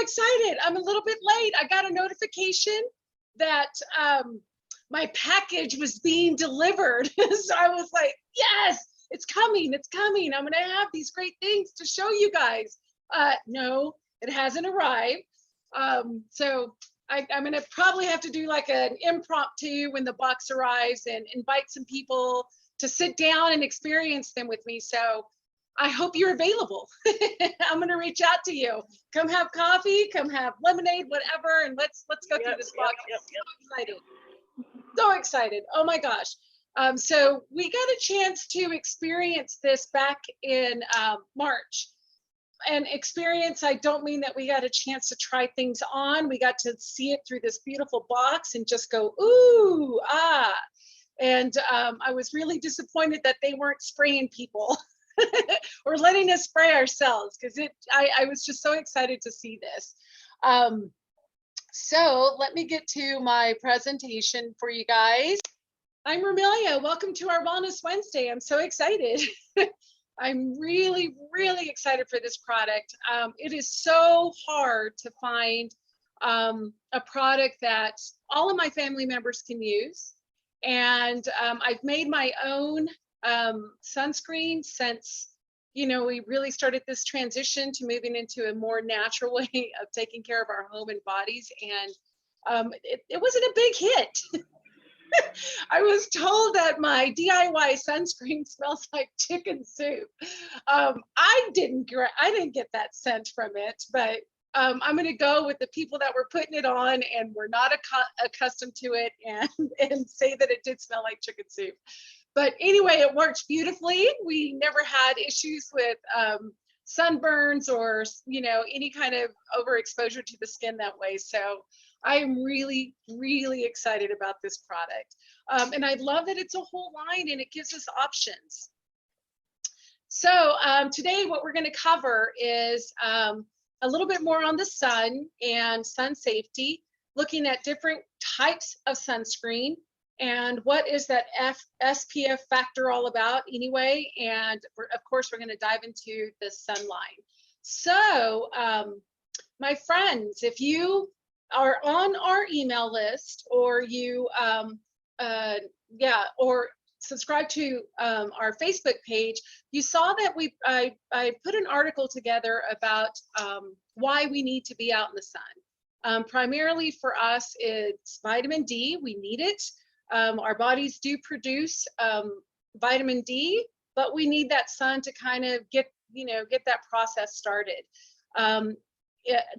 excited. I'm a little bit late. I got a notification that my package was being delivered. So I was like, yes, it's coming. It's coming. I'm going to have these great things to show you guys. No, it hasn't arrived. So I'm going to probably have to do like an impromptu when the box arrives and invite some people to sit down and experience them with me. So I hope you're available. I'm going to reach out to you. Come have coffee, come have lemonade, whatever, and let's go through this box. So excited. So excited. Oh my gosh. So we got a chance to experience this back in March. And experience, I don't mean that we got a chance to try things on. We got to see it through this beautiful box and just go, ooh, ah. And I was really disappointed that they weren't spraying people or letting us spray ourselves, because I was just so excited to see this. So let me get to my presentation for you guys. I'm Romelia. Welcome to our Wellness Wednesday. I'm so excited. I'm really, really excited for this product. It is so hard to find a product that all of my family members can use. And I've made my own sunscreen since, you know, we really started this transition to moving into a more natural way of taking care of our home and bodies. And it wasn't a big hit. I was told that my DIY sunscreen smells like chicken soup. I didn't get that scent from it, but I'm going to go with the people that were putting it on and were not accustomed to it, and say that it did smell like chicken soup. But anyway, it worked beautifully. We never had issues with sunburns or, you know, any kind of overexposure to the skin that way. So I'm really, really excited about this product. And I love that it's a whole line and it gives us options. So today what we're going to cover is a little bit more on the sun and sun safety, looking at different types of sunscreen and what is that SPF factor all about anyway. And of course, we're going to dive into the sun line. So my friends, if you are on our email list, or you or subscribe to our Facebook page, you saw that I put an article together about why we need to be out in the sun. Primarily for us, it's vitamin D. We need it. Our bodies do produce vitamin D, but we need that sun to kind of get that process started.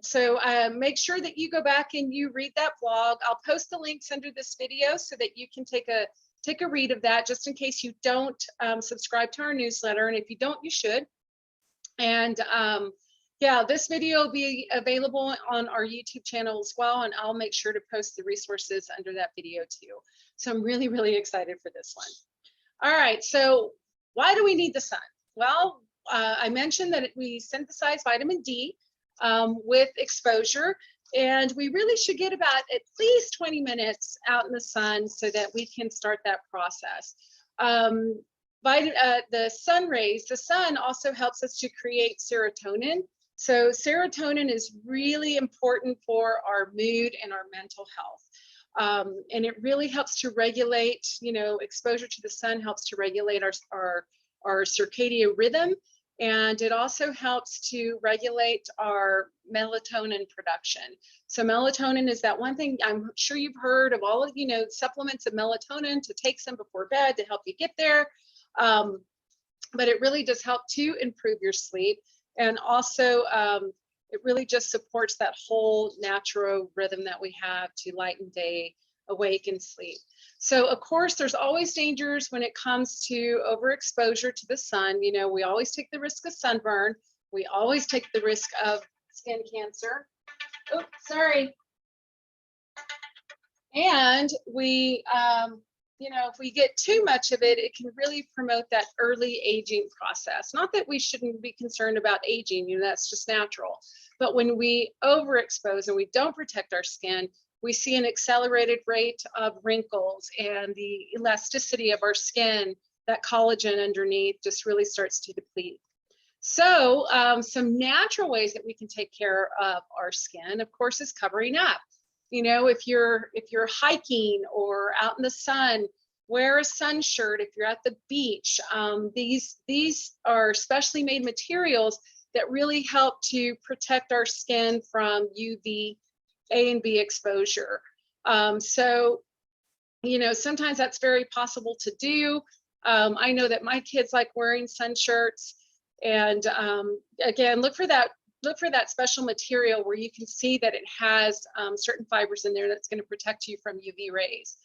So make sure that you go back and you read that blog. I'll post the links under this video so that you can take a read of that, just in case you don't subscribe to our newsletter. And if you don't, you should. And yeah, this video will be available on our YouTube channel as well. And I'll make sure to post the resources under that video too. So I'm really, really excited for this one. All right, so why do we need the sun? Well, I mentioned that we synthesize vitamin D with exposure, and we really should get about at least 20 minutes out in the sun so that we can start that process. The sun rays, the sun also helps us to create serotonin. So serotonin is really important for our mood and our mental health. And it really helps to regulate, you know, exposure to the sun helps to regulate our circadian rhythm. And it also helps to regulate our melatonin production. So melatonin is that one thing I'm sure you've heard of, all of, you know, supplements of melatonin to take some before bed to help you get there. But it really does help to improve your sleep. And also it really just supports that whole natural rhythm that we have to lighten day, awake, and sleep. So of course, there's always dangers when it comes to overexposure to the sun. You know, we always take the risk of sunburn. We always take the risk of skin cancer. Oh, sorry. And we, you know, if we get too much of it, it can really promote that early aging process. Not that we shouldn't be concerned about aging, you know, that's just natural. But when we overexpose and we don't protect our skin, we see an accelerated rate of wrinkles, and the elasticity of our skin, that collagen underneath, just really starts to deplete. So some natural ways that we can take care of our skin, of course, is covering up. You know, if you're hiking or out in the sun, wear a sun shirt. If you're at the beach, these are specially made materials that really help to protect our skin from UV A and B exposure. So, you know, sometimes that's very possible to do. I know that my kids like wearing sun shirts. And again, look for that special material where you can see that it has certain fibers in there that's going to protect you from UV rays.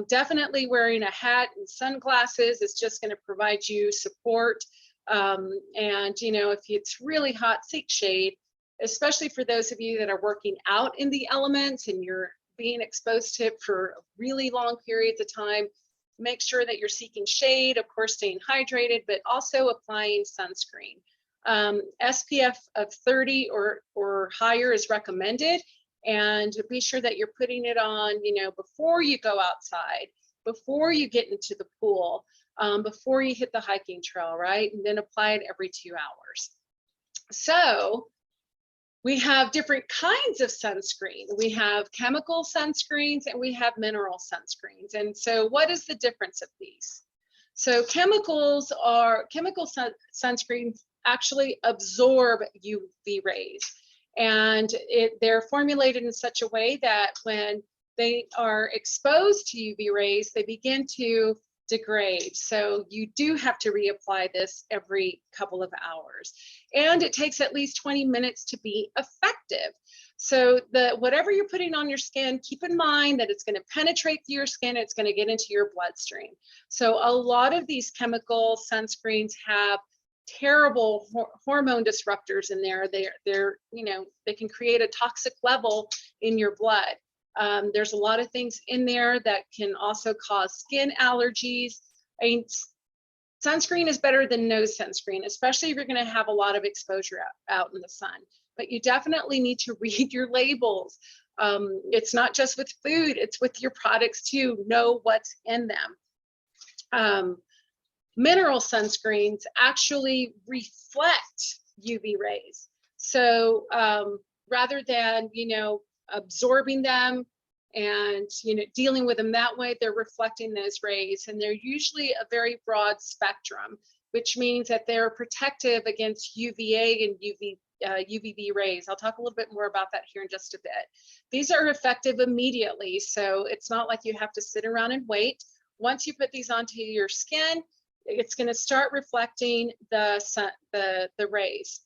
Definitely wearing a hat and sunglasses is just going to provide you support. And you know, if it's really hot, seek shade, especially for those of you that are working out in the elements and you're being exposed to it for really long periods of time. Make sure that you're seeking shade, of course, staying hydrated, but also applying sunscreen. SPF of 30 or higher is recommended, and be sure that you're putting it on, you know, before you go outside, before you get into the pool, before you hit the hiking trail, right? And then apply it every 2 hours. So we have different kinds of sunscreen. We have chemical sunscreens and we have mineral sunscreens. And so what is the difference of these? So chemical sunscreens actually absorb UV rays, and they're formulated in such a way that when they are exposed to UV rays, they begin to degrade. So you do have to reapply this every couple of hours. And it takes at least 20 minutes to be effective. So whatever you're putting on your skin, keep in mind that it's going to penetrate through your skin, it's going to get into your bloodstream. So a lot of these chemical sunscreens have terrible hormone disruptors in there. They're you know, they can create a toxic level in your blood. There's a lot of things in there that can also cause skin allergies. I mean, sunscreen is better than no sunscreen, especially if you're going to have a lot of exposure out in the sun. But you definitely need to read your labels. It's not just with food, it's with your products too. Know what's in them. Mineral sunscreens actually reflect UV rays. So rather than, you know, absorbing them and, you know, dealing with them that way, they're reflecting those rays, and they're usually a very broad spectrum, which means that they're protective against UVA and UVB rays. I'll talk a little bit more about that here in just a bit. These are effective immediately, so it's not like you have to sit around and wait. Once you put these onto your skin, it's going to start reflecting the rays.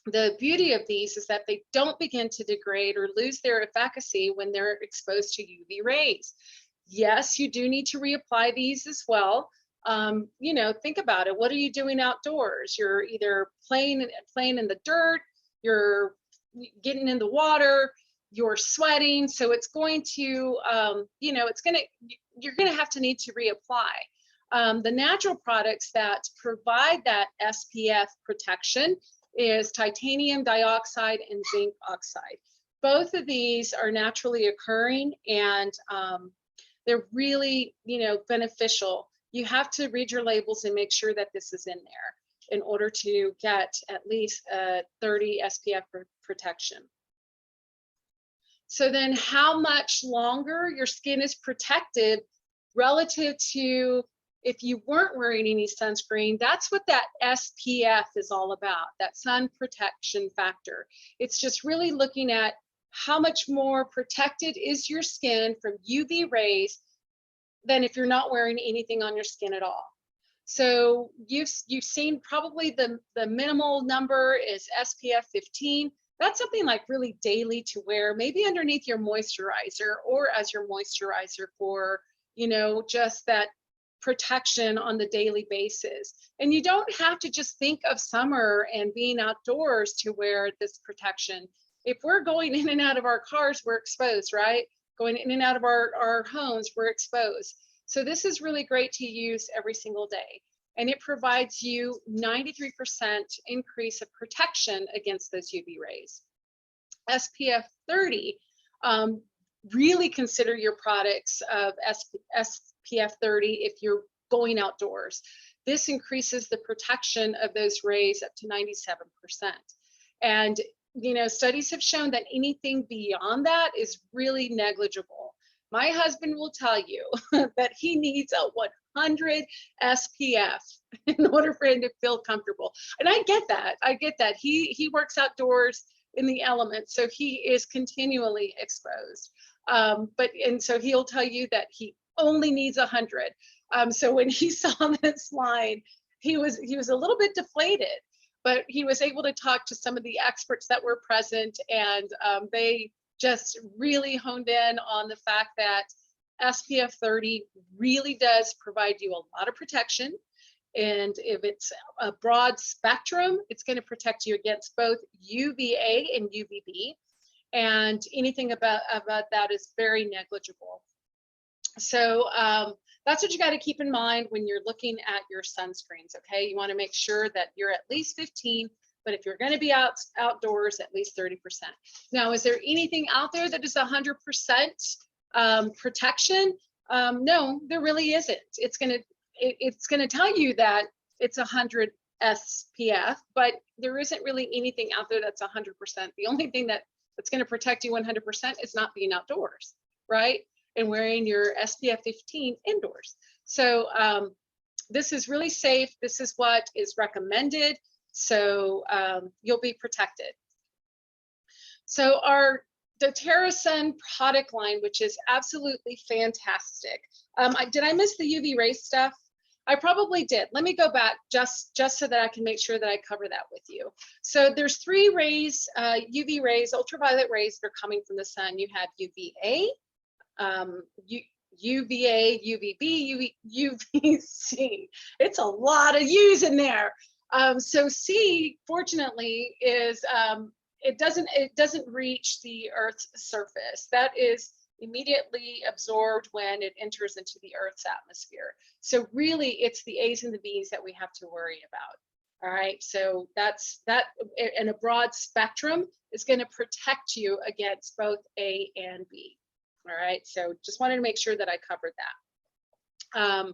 The beauty of these is that they don't begin to degrade or lose their efficacy when they're exposed to UV rays. Yes, you do need to reapply these as well. You know, think about it. What are you doing outdoors? You're either playing in the dirt, you're getting in the water, you're sweating. So it's going to, you know, you're going to have to need to reapply. The natural products that provide that SPF protection is titanium dioxide and zinc oxide. Both of these are naturally occurring, and they're really, you know, beneficial. You have to read your labels and make sure that this is in there in order to get at least 30 SPF protection. So then how much longer your skin is protected relative to if you weren't wearing any sunscreen? That's what that SPF is all about, that sun protection factor. It's just really looking at how much more protected is your skin from UV rays than if you're not wearing anything on your skin at all. So you've seen probably the minimal number is SPF 15. That's something like really daily to wear, maybe underneath your moisturizer or as your moisturizer for, you know, just that protection on the daily basis. And you don't have to just think of summer and being outdoors to wear this protection. If we're going in and out of our cars, we're exposed, right? Going in and out of our homes, we're exposed. So this is really great to use every single day. And it provides you 93% increase of protection against those UV rays. SPF 30, really consider your products of SPF 30 if you're going outdoors. this increases the protection of those rays up to 97%. And, you know, studies have shown that anything beyond that is really negligible. My husband will tell you that he needs a 100 SPF in order for him to feel comfortable. And I get that. I get that. He works outdoors in the elements, so he is continually exposed. And so he'll tell you that he only needs 100. So when he saw this line, he was a little bit deflated, but he was able to talk to some of the experts that were present, and they just really honed in on the fact that SPF 30 really does provide you a lot of protection. And if it's a broad spectrum, it's going to protect you against both UVA and UVB. And anything about that is very negligible. So that's what you got to keep in mind when you're looking at your sunscreens. Okay, you want to make sure that you're at least 15, but if you're going to be outdoors, at least 30%. Now, is there anything out there that is 100% protection? No, there really isn't. It's going to tell you that it's 100 SPF, but there isn't really anything out there that's 100%. The only thing that's going to protect you 100% is not being outdoors, right? And wearing your SPF 15 indoors. So this is really safe. This is what is recommended. So you'll be protected. So our doTERRA Sun product line, which is absolutely fantastic. Did I miss the UV ray stuff? I probably did. Let me go back just so that I can make sure that I cover that with you. So there's 3 rays, UV rays, ultraviolet rays that are coming from the sun. You have UVA, UVA, UVB, UVC. It's a lot of U's in there. So C, fortunately, is it doesn't reach the Earth's surface. That is immediately absorbed when it enters into the Earth's atmosphere. So really, it's the A's and the B's that we have to worry about. All right, so that's that, and a broad spectrum is going to protect you against both A and B. All right, so just wanted to make sure that I covered that.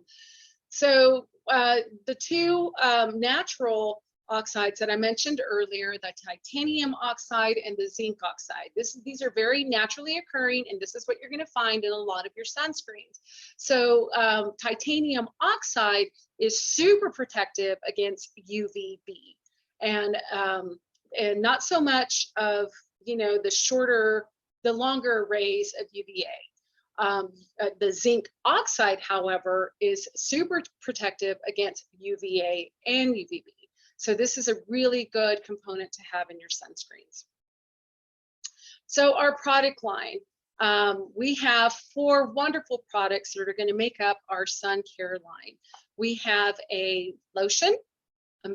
So the 2 natural oxides that I mentioned earlier, the titanium oxide and the zinc oxide. These are very naturally occurring, and this is what you're going to find in a lot of your sunscreens. So titanium oxide is super protective against UVB, and not so much of, you know, the longer rays of UVA. The zinc oxide, however, is super protective against UVA and UVB. So this is a really good component to have in your sunscreens. So our product line, we have 4 wonderful products that are going to make up our sun care line. We have a lotion,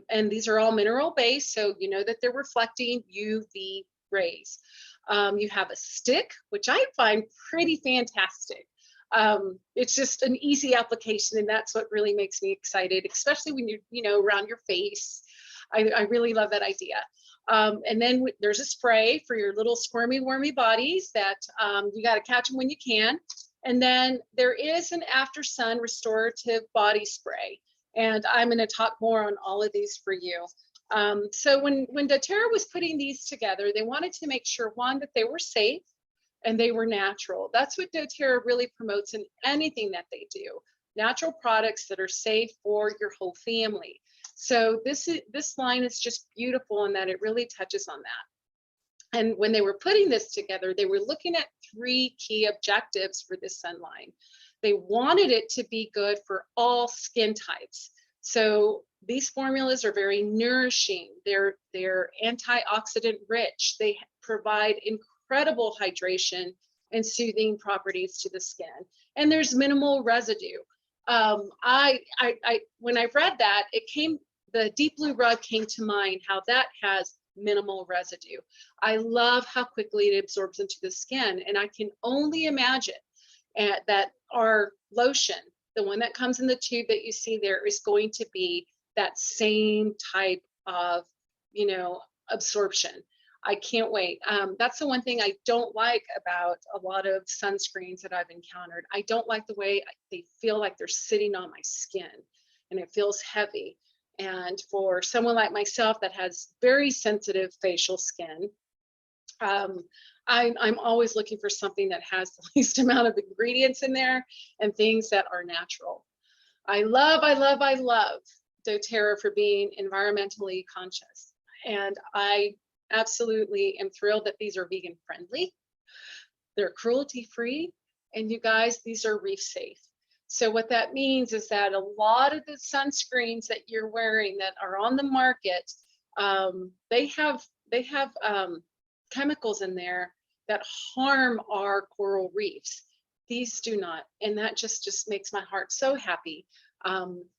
and these are all mineral based, so you know that they're reflecting UV rays. You have a stick, which I find pretty fantastic. It's just an easy application, and that's what really makes me excited, especially when you're, you know, around your face. I really love that idea. And then there's a spray for your little squirmy, wormy bodies that you got to catch them when you can. And then there is an after sun restorative body spray, and I'm going to talk more on all of these for you. So when doTERRA was putting these together, they wanted to make sure, one, that they were safe and they were natural. That's what doTERRA really promotes in anything that they do. Natural products that are safe for your whole family. So this line is just beautiful in that it really touches on that. And when they were putting this together, they were looking at 3 key objectives for this sun line. They wanted it to be good for all skin types. So these formulas are very nourishing. They're antioxidant rich. They provide incredible hydration and soothing properties to the skin. And there's minimal residue. When I read that, the deep blue rug came to mind, how that has minimal residue. I love how quickly it absorbs into the skin, and I can only imagine that our lotion, the one that comes in the tube that you see there, is going to be that same type of, you know, absorption. I can't wait. That's the one thing I don't like about a lot of sunscreens that I've encountered. I don't like the way they feel like they're sitting on my skin. and it feels heavy. And for someone like myself that has very sensitive facial skin, I'm always looking for something that has the least amount of ingredients in there and things that are natural. I love doTERRA for being environmentally conscious. And I absolutely am thrilled that these are vegan friendly. They're cruelty free. And you guys, these are reef safe. So what that means is that a lot of the sunscreens that you're wearing that are on the market, they have chemicals in there that harm our coral reefs. These do not, and that just makes my heart so happy,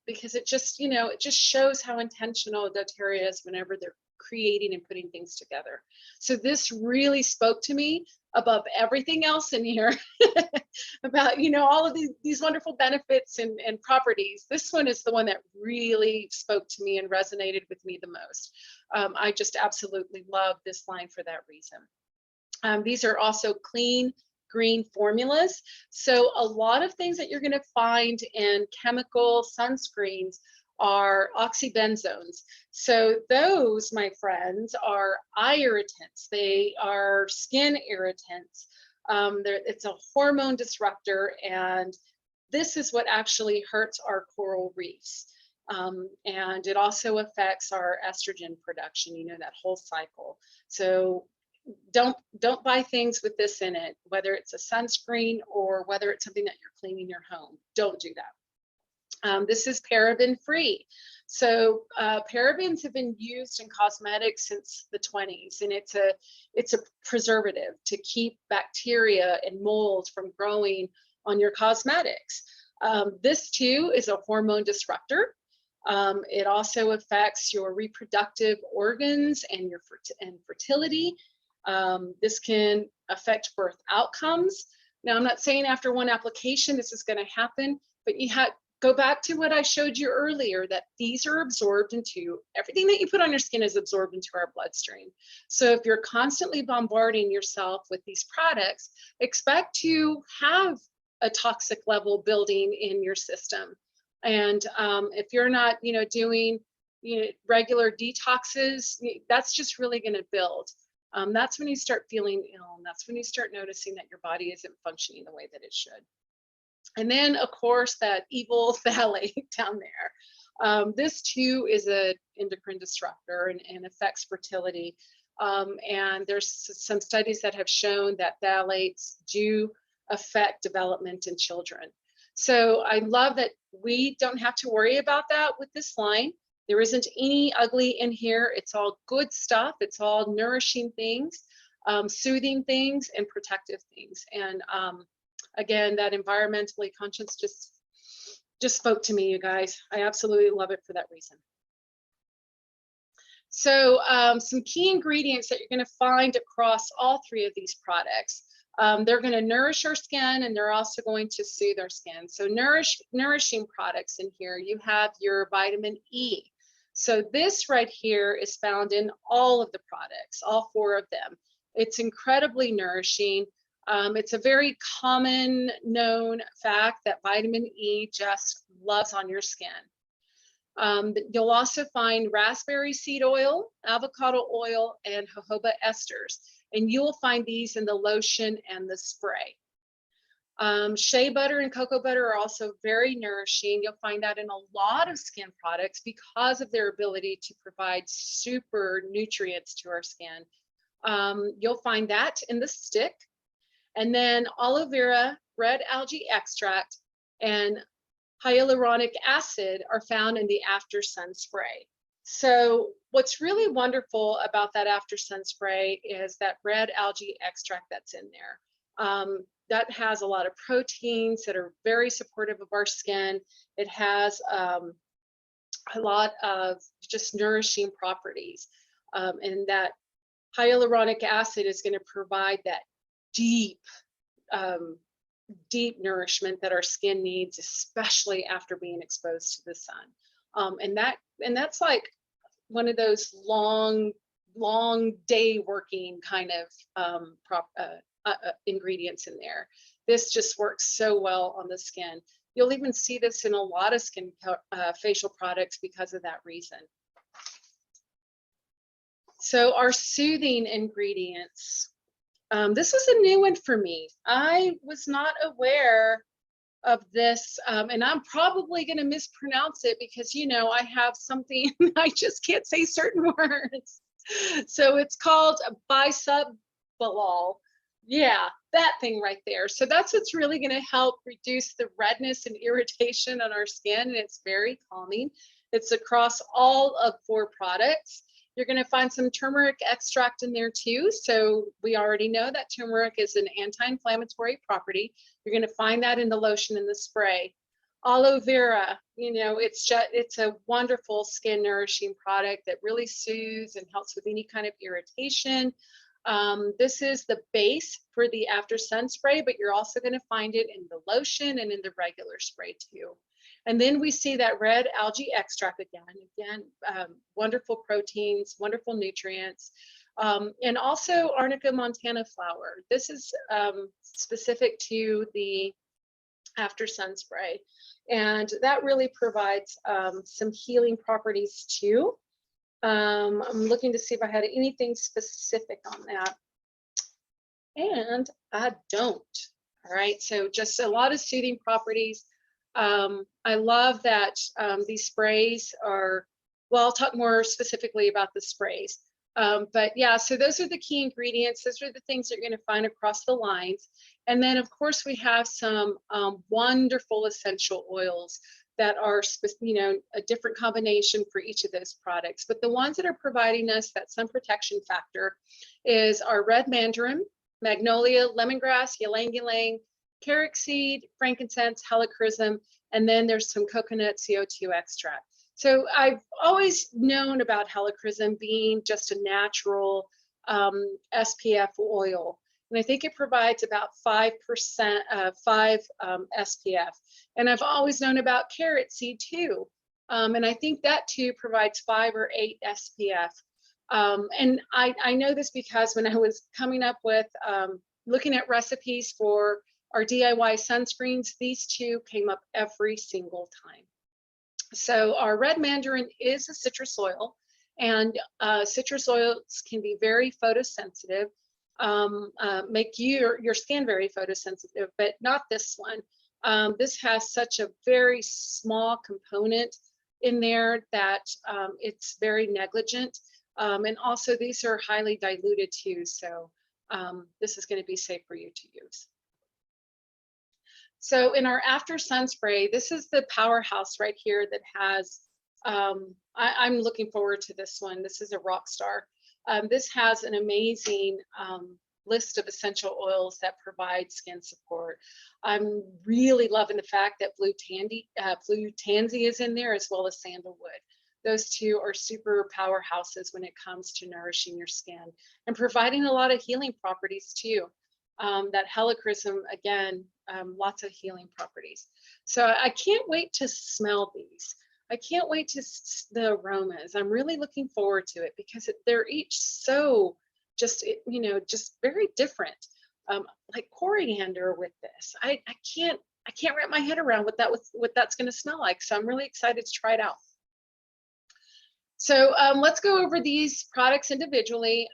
because it just, it just shows how intentional doTERRA is whenever they're creating and putting things together. So this really spoke to me above everything else in here about, all of these wonderful benefits and properties. This one is the one that really spoke to me and resonated with me the most. I just absolutely love this line for that reason. These are also clean, green formulas. So a lot of things that you're going to find in chemical sunscreens are oxybenzones. So those, my friends, are eye irritants. They are skin irritants. It's a hormone disruptor, and this is what actually hurts our coral reefs. And it also affects our estrogen production, that whole cycle. So don't buy things with this in it, whether it's a sunscreen or whether it's something that you're cleaning your home. Don't do that. This is paraben free. So parabens have been used in cosmetics since the 20s, and it's a preservative to keep bacteria and mold from growing on your cosmetics. This too is a hormone disruptor. It also affects your reproductive organs and your fertility. This can affect birth outcomes. Now, I'm not saying after one application this is going to happen, but you have go back to what I showed you earlier, that these are absorbed into everything that you put on your skin is absorbed into our bloodstream. So if you're constantly bombarding yourself with these products, expect to have a toxic level building in your system. And if you're not, doing, regular detoxes, that's just really going to build. That's when you start feeling ill, and that's when you start noticing that your body isn't functioning the way that it should. And then, of course, that evil phthalate down there. This too is an endocrine disruptor and affects fertility. And there's some studies that have shown that phthalates do affect development in children. So I love that we don't have to worry about that with this line. There isn't any ugly in here. It's all good stuff. It's all nourishing things, soothing things, and protective things. And again, that environmentally conscious just spoke to me, you guys. I absolutely love it for that reason. So some key ingredients that you're going to find across all three of these products. They're going to nourish our skin, and they're also going to soothe our skin. So nourishing products in here, you have your vitamin E. So this right here is found in all of the products, all four of them. It's incredibly nourishing. It's a very common known fact that vitamin E just loves on your skin. You'll also find raspberry seed oil, avocado oil, and jojoba esters. And you'll find these in the lotion and the spray. Shea butter and cocoa butter are also very nourishing. You'll find that in a lot of skin products because of their ability to provide super nutrients to our skin. You'll find that in the stick. And then aloe vera, red algae extract, and hyaluronic acid are found in the after sun spray. So what's really wonderful about that after sun spray is that red algae extract that's in there. That has a lot of proteins that are very supportive of our skin. It has a lot of just nourishing properties. And that hyaluronic acid is going to provide that deep nourishment that our skin needs, especially after being exposed to the sun. And that's like one of those long day working kind of ingredients in there. This just works so well on the skin. You'll even see this in a lot of skin facial products because of that reason. So our soothing ingredients. This was a new one for me. I was not aware of this, and I'm probably going to mispronounce it because, you know, I have something, I just can't say certain words. So it's called Bisabolol. Yeah, that thing right there. So that's what's really going to help reduce the redness and irritation on our skin, and it's very calming. It's across all of 4 products. You're going to find some turmeric extract in there too. So we already know that turmeric is an anti-inflammatory property. You're going to find that in the lotion and the spray. Aloe vera, you know, it's a wonderful skin nourishing product that really soothes and helps with any kind of irritation. This is the base for the after sun spray, but you're also going to find it in the lotion and in the regular spray too. And then we see that red algae extract again, wonderful proteins, wonderful nutrients, and also Arnica montana flower. This is specific to the after sun spray, and that really provides some healing properties too. I'm looking to see if I had anything specific on that, and I don't. All right, so just a lot of soothing properties. I love that these sprays are, well, I'll talk more specifically about the sprays. But yeah, so those are the key ingredients. Those are the things you're going to find across the lines. And then, of course, we have some wonderful essential oils that are, you know, a different combination for each of those products. But the ones that are providing us that sun protection factor is our red mandarin, magnolia, lemongrass, ylang ylang, carrot seed, frankincense, helichrysum, and then there's some coconut CO2 extract. So I've always known about helichrysum being just a natural SPF oil. And I think it provides about 5% SPF. And I've always known about carrot seed too. And I think that too provides 5 or 8 SPF. And I know this because when I was coming up with looking at recipes for our DIY sunscreens, these 2 came up every single time. So our red mandarin is a citrus oil, and citrus oils can be very photosensitive, make your skin very photosensitive, but not this one. This has such a very small component in there that it's very negligent. And also these are highly diluted too, so this is going to be safe for you to use. So in our after sun spray, this is the powerhouse right here that has, I'm looking forward to this one. This is a rock star. This has an amazing list of essential oils that provide skin support. I'm really loving the fact that blue tansy is in there, as well as sandalwood. Those 2 are super powerhouses when it comes to nourishing your skin and providing a lot of healing properties too. That helichrysum, again, lots of healing properties. So I can't wait to smell these. I can't wait to the aromas. I'm really looking forward to it because they're each so just, you know, just very different. Like coriander with this. I can't wrap my head around what that's going to smell like. So I'm really excited to try it out. So let's go over these products individually.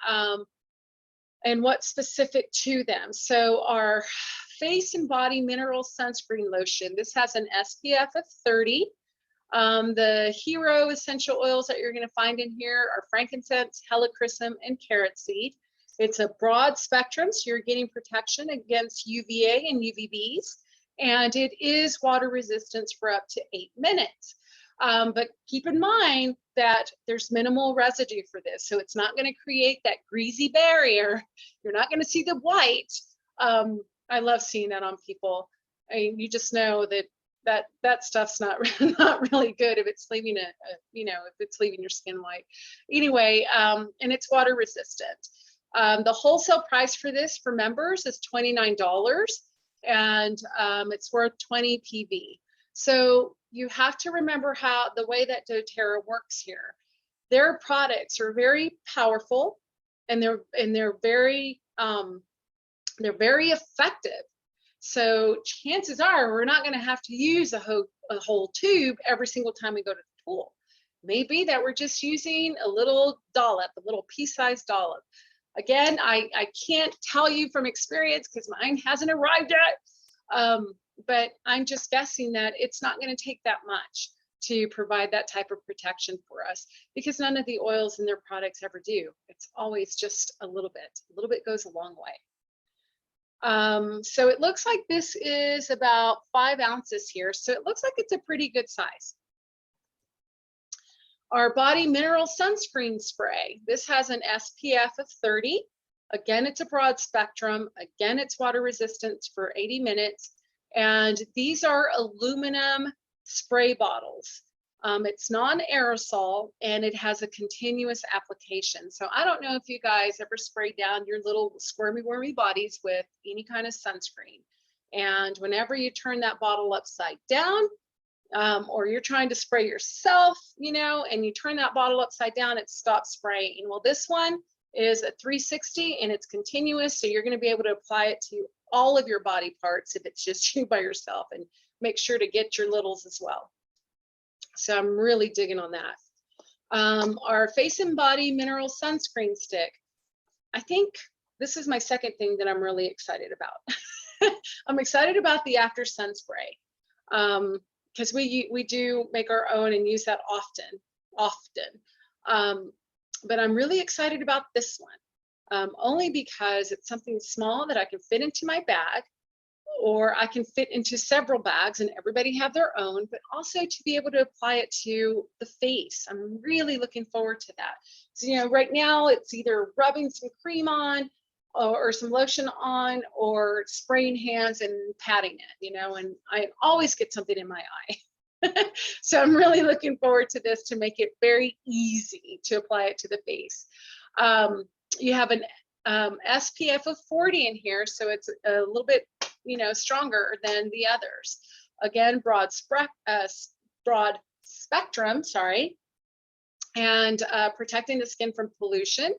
And what's specific to them. So our face and body mineral sunscreen lotion, this has an SPF of 30. The hero essential oils that you're going to find in here are frankincense, helichrysum, and carrot seed. It's a broad spectrum, so you're getting protection against UVA and UVBs, and it is water resistant for up to 8 minutes. But keep in mind that there's minimal residue for this. So it's not going to create that greasy barrier. You're not going to see the white. I love seeing that on people. I mean, you just know that stuff's not really good if it's leaving if it's leaving your skin white. Anyway, and it's water resistant. The wholesale price for this for members is $29, and it's worth 20 PV. So you have to remember how the way that doTERRA works here. Their products are very powerful, and they're very effective. So chances are we're not going to have to use a whole tube every single time we go to the pool. Maybe that we're just using a little dollop, a little pea-sized dollop. Again, I can't tell you from experience because mine hasn't arrived yet, but I'm just guessing that it's not going to take that much to provide that type of protection for us, because none of the oils in their products ever do. It's always just a little bit. A little bit goes a long way. So it looks like this is about 5 ounces here. So it looks like it's a pretty good size. Our body mineral sunscreen spray. This has an SPF of 30. Again, it's a broad spectrum. Again, it's water resistant for 80 minutes. And these are aluminum spray bottles. It's non-aerosol and it has a continuous application. So I don't know if you guys ever sprayed down your little squirmy wormy bodies with any kind of sunscreen. And whenever you turn that bottle upside down, or you're trying to spray yourself, you know, and you turn that bottle upside down, it stops spraying. Well, this one is a 360 and it's continuous. So you're going to be able to apply it to all of your body parts if it's just you by yourself, and make sure to get your littles as well. So I'm really digging on that. Our face and body mineral sunscreen stick. I think this is my second thing that I'm really excited about. I'm excited about the after sun spray. Because we do make our own and use that often. But I'm really excited about this one, only because it's something small that I can fit into my bag, or I can fit into several bags and everybody have their own, but also to be able to apply it to the face. I'm really looking forward to that. So, you know, right now it's either rubbing some cream on or some lotion on, or spraying hands and patting it, you know, and I always get something in my eye. So I'm really looking forward to this to make it very easy to apply it to the face. You have an SPF of 40 in here, so it's a little bit, you know, stronger than the others. Again, broad spectrum, sorry, and protecting the skin from pollution,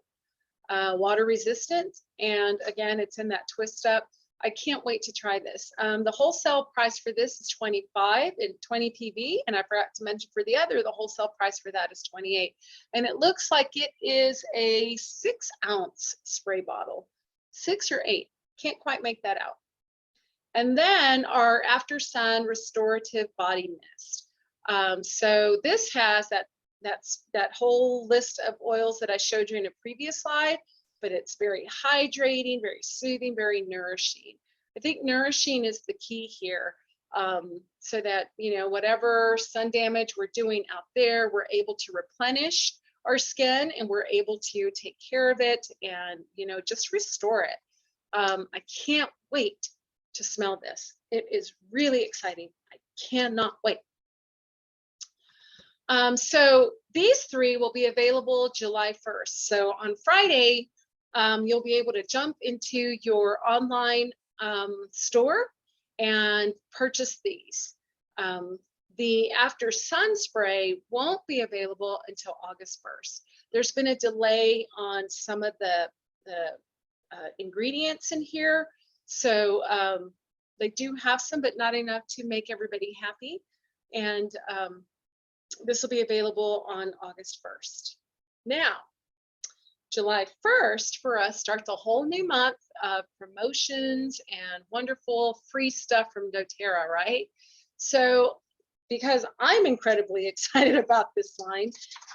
water resistant, and again, it's in that twist up. I can't wait to try this. The wholesale price for this is 25 and 20 PV, and I forgot to mention for the other, the wholesale price for that is 28. And it looks like it is a 6-ounce spray bottle, 6 or 8, can't quite make that out. And then our After Sun Restorative Body Mist. So this has that whole list of oils that I showed you in a previous slide, but it's very hydrating, very soothing, very nourishing. I think nourishing is the key here, so that, you know, whatever sun damage we're doing out there, we're able to replenish our skin and we're able to take care of it and, you know, just restore it. I can't wait to smell this. It is really exciting. I cannot wait. So these 3 will be available July 1st. So on Friday, you'll be able to jump into your online store and purchase these. The After Sun spray won't be available until August 1st. There's been a delay on some of the ingredients in here. So they do have some, but not enough to make everybody happy. And this will be available on August 1st. Now, July 1st for us starts a whole new month of promotions and wonderful free stuff from doTERRA, right? So because I'm incredibly excited about this line,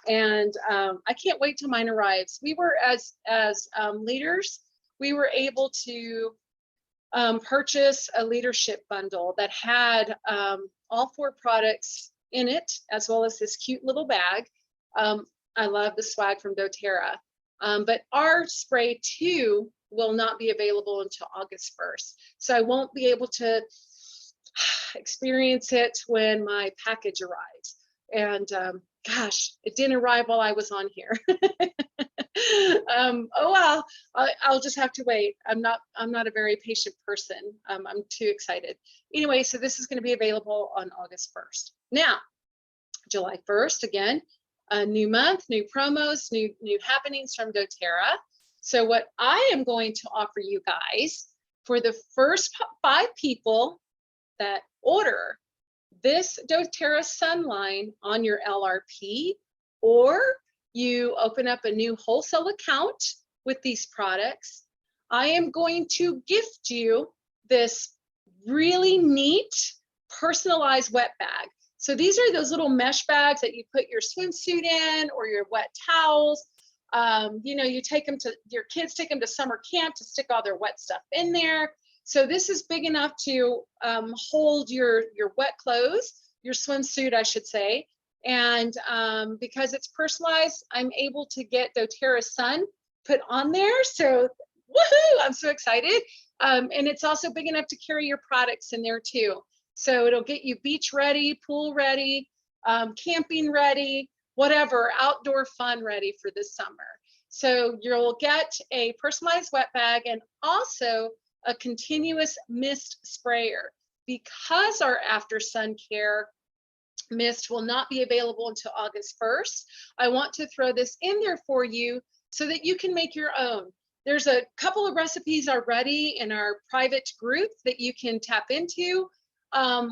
and I can't wait till mine arrives. We were, as leaders, we were able to purchase a leadership bundle that had all 4 products in it, as well as this cute little bag. I love the swag from doTERRA. But our spray too will not be available until August 1st. So I won't be able to experience it when my package arrives. And gosh, it didn't arrive while I was on here. Oh well, I'll just have to wait. I'm not a very patient person. I'm too excited. Anyway, so this is going to be available on August 1st. Now, July 1st, again, a new month, new promos, new happenings from doTERRA. So what I am going to offer you guys For the first 5 people that order this doTERRA Sun line on your LRP, or you open up a new wholesale account with these products, I am going to gift you this really neat personalized wet bag. So these are those little mesh bags that you put your swimsuit in or your wet towels. You know, you take them to, your kids take them to summer camp to stick all their wet stuff in there. So this is big enough to hold your wet clothes, your swimsuit, I should say. And because it's personalized, I'm able to get doTERRA Sun put on there. So woohoo, I'm so excited. And it's also big enough to carry your products in there too. So it'll get you beach ready, pool ready, camping ready, whatever, outdoor fun ready for this summer. So you'll get a personalized wet bag and also a continuous mist sprayer. Because our after sun care mist will not be available until August 1st, I want to throw this in there for you so that you can make your own. There's a couple of recipes already in our private group that you can tap into.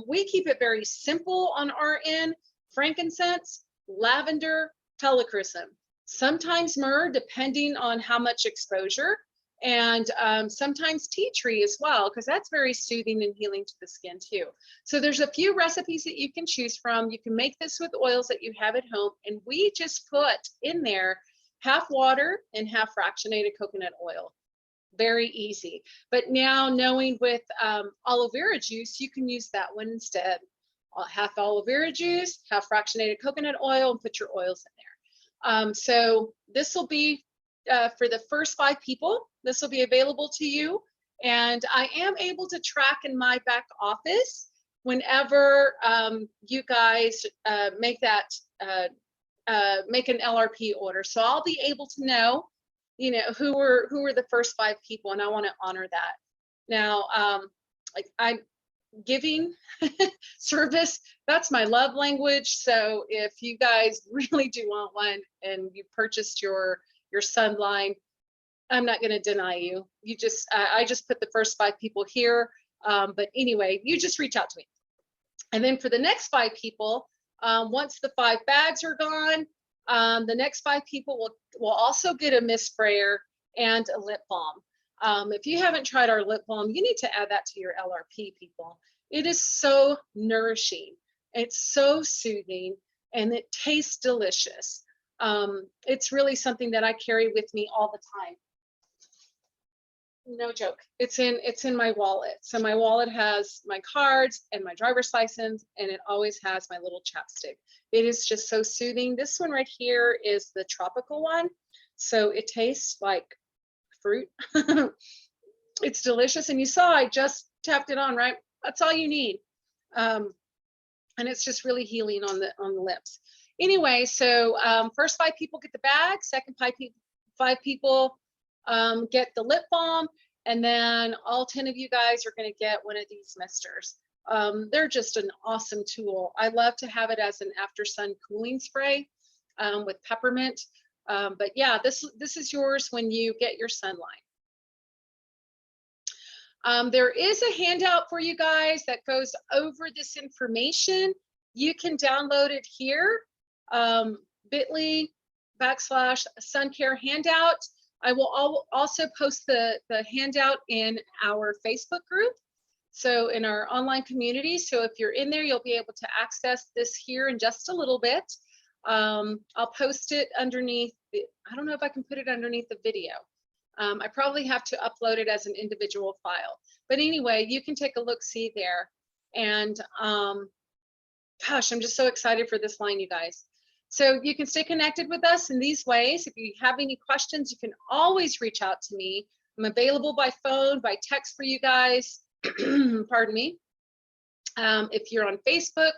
We keep it very simple on our end: frankincense, lavender, helichrysum, sometimes myrrh, depending on how much exposure, and sometimes tea tree as well, because that's very soothing and healing to the skin too. So there's a few recipes that you can choose from. You can make this with oils that you have at home, and we just put in there half water and half fractionated coconut oil. Very easy. But now, knowing with aloe vera juice, you can use that one instead. Half aloe vera juice, half fractionated coconut oil, and put your oils in there. So this will be for the first 5 people. This will be available to you. And I am able to track in my back office whenever you guys make that make an LRP order. So I'll be able to know, you know, who were the first 5 people, and I want to honor that. Now, like, I'm giving service, that's my love language. So if you guys really do want one and you purchased your sun line, I'm not going to deny you. You just, I just put the first 5 people here. But anyway, you just reach out to me. And then for the next 5 people, once the 5 bags are gone, the next 5 people will also get a mist sprayer and a lip balm. If you haven't tried our lip balm, you need to add that to your LRP, people. It is so nourishing. It's so soothing, and it tastes delicious. It's really something that I carry with me all the time. No joke. It's in my wallet. So my wallet has my cards and my driver's license, and it always has my little chapstick. It is just so soothing. This one right here is the tropical one. So it tastes like fruit. It's delicious. And you saw I just tapped it on, right? That's all you need. And it's just really healing on the lips. Anyway, so first 5 people get the bag, second 5 people get the lip balm, and then all 10 of you guys are going to get one of these misters. They're just an awesome tool. I love to have it as an after sun cooling spray with peppermint. But yeah, this is yours when you get your sunline. There is a handout for you guys that goes over this information. You can download it here, bit.ly/suncare handout. I will also post the handout in our Facebook group, so in our online community. So if you're in there, you'll be able to access this here in just a little bit. I'll post it underneath. I don't know if I can put it underneath the video. I probably have to upload it as an individual file. But anyway, you can take a look-see there. And gosh, I'm just so excited for this line, you guys. So you can stay connected with us in these ways. If you have any questions, you can always reach out to me. I'm available by phone, by text for you guys. Pardon me. If you're on Facebook,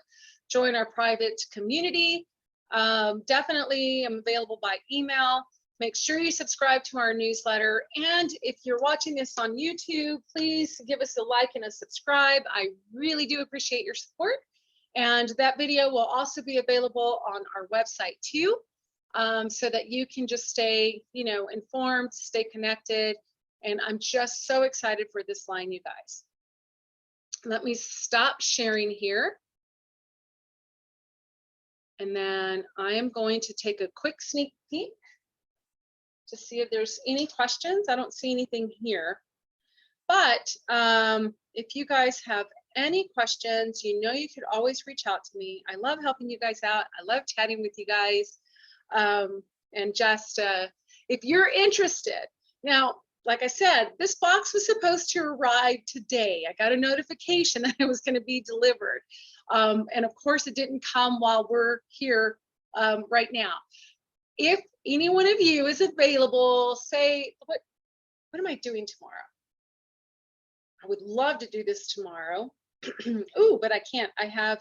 join our private community. Definitely, I'm available by email. Make sure you subscribe to our newsletter. And if you're watching this on YouTube, please give us a like and a subscribe. I really do appreciate your support. And that video will also be available on our website too, so that you can just stay, informed, stay connected, And I'm just so excited for this line, you guys. Let me stop sharing here. And then I am going to take a quick sneak peek to see if there's any questions. I don't see anything here. But if you guys have any questions, you know you could always reach out to me. I love helping you guys out. I love chatting with you guys. And just if you're interested. Now, like I said, this box was supposed to arrive today. I got a notification that it was going to be delivered. And of course, it didn't come while we're here right now. If any one of you is available, say, what am I doing tomorrow? I would love to do this tomorrow. Ooh, but I can't. I have,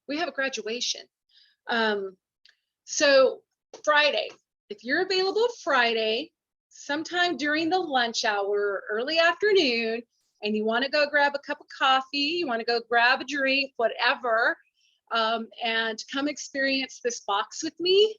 we have a graduation. So Friday, if you're available Friday, sometime during the lunch hour, early afternoon, and you want to go grab a cup of coffee, you want to go grab a drink, whatever, and come experience this box with me,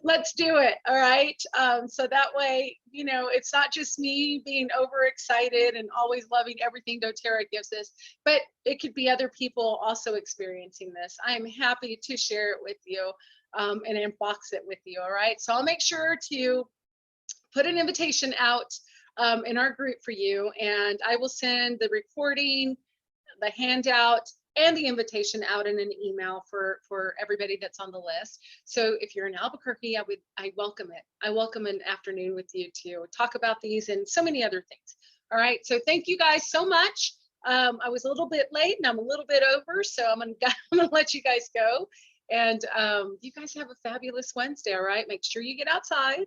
let's do it. All right. So that way, you know, it's not just me being overexcited and always loving everything doTERRA gives us, but it could be other people also experiencing this. I am happy to share it with you and unbox it with you. All right. So I'll make sure to put an invitation out in our group for you, and I will send the recording, the handout, and the invitation out in an email for everybody that's on the list. So if you're in Albuquerque, I welcome it. I welcome an afternoon with you to talk about these and so many other things. All right, so thank you guys so much. I was a little bit late and I'm a little bit over, so I'm gonna let you guys go. And you guys have a fabulous Wednesday, all right? Make sure you get outside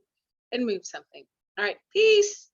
and move something. All right, peace.